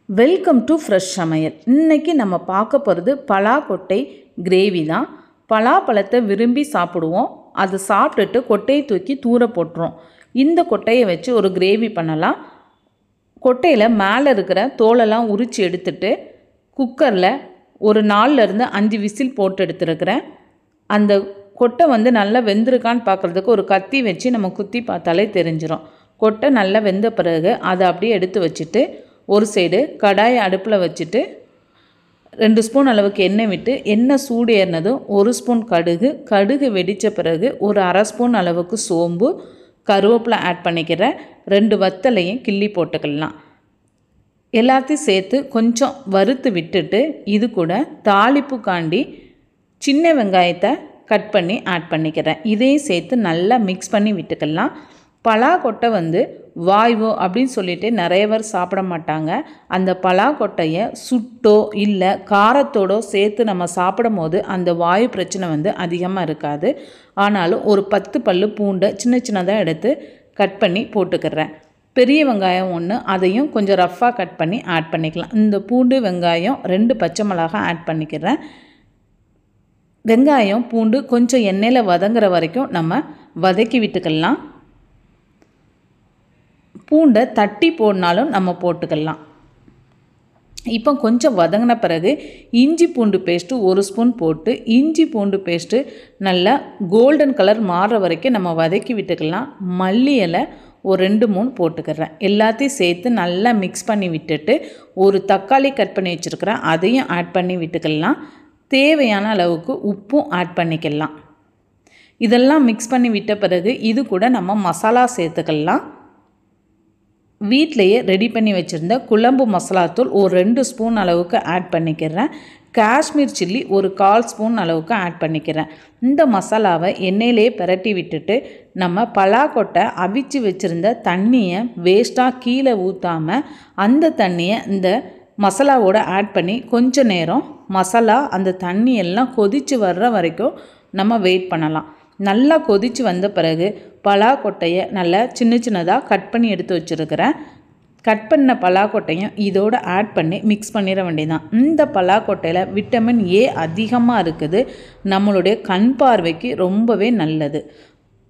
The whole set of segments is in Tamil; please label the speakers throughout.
Speaker 1: வெல்கம் டு ஃப்ரெஷ் சமையல். இன்றைக்கி நம்ம பார்க்க போகிறது பலாக்கொட்டை கிரேவி தான். பலாப்பழத்தை விரும்பி சாப்பிடுவோம். அதை சாப்பிட்டுட்டு கொட்டையை தூக்கி தூர போட்டுரும். இந்த கொட்டையை வச்சு ஒரு கிரேவி பண்ணலாம். கொட்டையில் மேலே இருக்கிற தோலெல்லாம் உரித்து எடுத்துட்டு குக்கரில் ஒரு 4லேருந்து 5 விசில் போட்டு எடுத்துருக்கிறேன். அந்த கொட்டை நல்லா வெந்திருக்கான்னு பார்க்குறதுக்கு ஒரு கத்தி வச்சு நம்ம குத்தி பார்த்தாலே தெரிஞ்சிடும். கொட்டை நல்லா வெந்த பிறகு அதை அப்படியே எடுத்து வச்சுட்டு ஒரு சைடு கடாயை அடுப்பில் வச்சுட்டு 2 ஸ்பூன் அளவுக்கு எண்ணெய் விட்டு எண்ணெய் சூடு ஏறினதும் 1 ஸ்பூன் கடுகு வெடித்த பிறகு ஒரு 1/2 ஸ்பூன் அளவுக்கு சோம்பு, கருவேப்பிலை ஆட் பண்ணிக்கிறேன். 2 வத்தலையும் கிள்ளி போட்டுக்கலாம். எல்லாத்தையும் சேர்த்து கொஞ்சம் வறுத்து விட்டுட்டு இது கூட தாளிப்புக்காண்டி சின்ன வெங்காயத்தை கட் பண்ணி ஆட் பண்ணிக்கிறேன். இதையும் சேர்த்து நல்லா மிக்ஸ் பண்ணி விட்டுக்கலாம். பலாக்கொட்டை வாய்வு அப்படின்னு சொல்லிட்டு நிறைய பேர் சாப்பிட மாட்டாங்க. அந்த பலாக்கொட்டையை சுட்டோ இல்லை காரத்தோடோ சேர்த்து நம்ம சாப்பிடும் போது அந்த வாயு பிரச்சனை அதிகமாக இருக்காது. ஆனாலும் ஒரு 10 பல்லு பூண்டை சின்ன சின்னதாக எடுத்து கட் பண்ணி போட்டுக்கிறேன். பெரிய வெங்காயம் 1 அதையும் கொஞ்சம் ரஃப்பாக கட் பண்ணி ஆட் பண்ணிக்கலாம். இந்த பூண்டு வெங்காயம் 2 பச்சை மிளகாய் ஆட் பண்ணிக்கிறேன். வெங்காயம் பூண்டு கொஞ்சம் எண்ணெயில் வதங்குற வரைக்கும் நம்ம வதக்கி விட்டுக்கலாம். பூண்டை தட்டி போடனாலும் நம்ம போட்டுக்கலாம். இப்போ கொஞ்சம் வதங்கின பிறகு இஞ்சி பூண்டு பேஸ்ட்டு 1 ஸ்பூன் போட்டு இஞ்சி பூண்டு பேஸ்ட்டு நல்லா கோல்டன் கலர் மாறுற வரைக்கும் நம்ம வதக்கி விட்டுக்கலாம். மல்லி இலை ஒரு 2-3 போட்டுக்கிறேன். எல்லாத்தையும் சேர்த்து நல்லா மிக்ஸ் பண்ணி விட்டுட்டு ஒரு தக்காளி கட் பண்ணி வச்சுருக்கிறேன். அதையும் ஆட் பண்ணி விட்டுக்கலாம். தேவையான அளவுக்கு உப்பும் ஆட் பண்ணிக்கலாம். இதெல்லாம் மிக்ஸ் பண்ணி விட்ட பிறகு இது கூட நம்ம மசாலா சேர்த்துக்கலாம். வீட்டிலையே ரெடி பண்ணி வச்சுருந்த குழம்பு மசாலாத்தூள் ஒரு 2 ஸ்பூன் அளவுக்கு ஆட் பண்ணிக்கிறேன். காஷ்மீர் சில்லி ஒரு 1/4 ஸ்பூன் அளவுக்கு ஆட் பண்ணிக்கிறேன். இந்த மசாலாவை எண்ணெயிலே பிரட்டி விட்டுட்டு நம்ம பலாக்கொட்டை அவிச்சு வச்சுருந்த தண்ணியை வேஸ்ட்டாக கீழே ஊற்றாமல் அந்த தண்ணியை இந்த மசாலாவோடு ஆட் பண்ணி கொஞ்ச நேரம் மசாலா அந்த தண்ணி எல்லாம் கொதித்து வர்ற வரைக்கும் நம்ம வெயிட் பண்ணலாம். நல்லா கொதித்து வந்த பிறகு பலாக்கொட்டையை நல்லா சின்ன சின்னதாக கட் பண்ணி எடுத்து வச்சுருக்கிறேன். கட் பண்ண பலாக்கொட்டையும் இதோடு ஆட் பண்ணி மிக்ஸ் பண்ணிட வேண்டியதான். இந்த பலாக்கொட்டையில் விட்டமின் ஏ அதிகமாக இருக்குது. நம்மளுடைய கண் பார்வைக்கு ரொம்பவே நல்லது.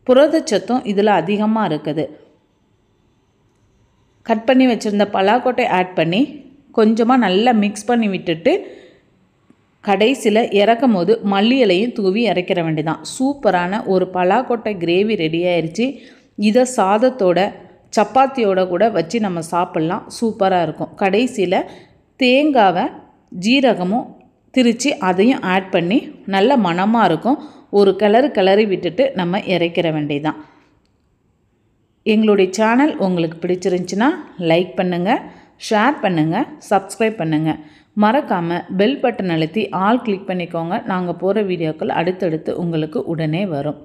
Speaker 1: புரதச்சத்தும் இதில் அதிகமாக இருக்குது. கட் பண்ணி வச்சுருந்த பலாக்கொட்டை ஆட் பண்ணி கொஞ்சமாக நல்லா மிக்ஸ் பண்ணி விட்டுட்டு கடைசியில் இறக்கும் போது மல்லி இலையும் தூவி இறக்கிற வேண்டியதான். சூப்பரான ஒரு பலாக்கொட்டை கிரேவி ரெடி ஆயிடுச்சு. இதை சாதத்தோட சப்பாத்தியோட கூட வச்சு நம்ம சாப்பிட்லாம். சூப்பராக இருக்கும். கடைசியில் தேங்காவை ஜீரகமும் திரித்து அதையும் ஆட் பண்ணி நல்ல மணமாக இருக்கும். ஒரு கிளறி விட்டுட்டு நம்ம இறக்கிற வேண்டியதான். எங்களுடைய சேனல் உங்களுக்கு பிடிச்சிருந்துச்சுன்னா லைக் பண்ணுங்கள், ஷேர் பண்ணுங்கள், சப்ஸ்கிரைப் பண்ணுங்கள். மறக்காமல் பெல் பட்டன் அழுத்தி ஆல் கிளிக் பண்ணிக்கோங்க. நாங்கள் போகிற வீடியோக்கள் அடுத்தடுத்து உங்களுக்கு உடனே வரும்.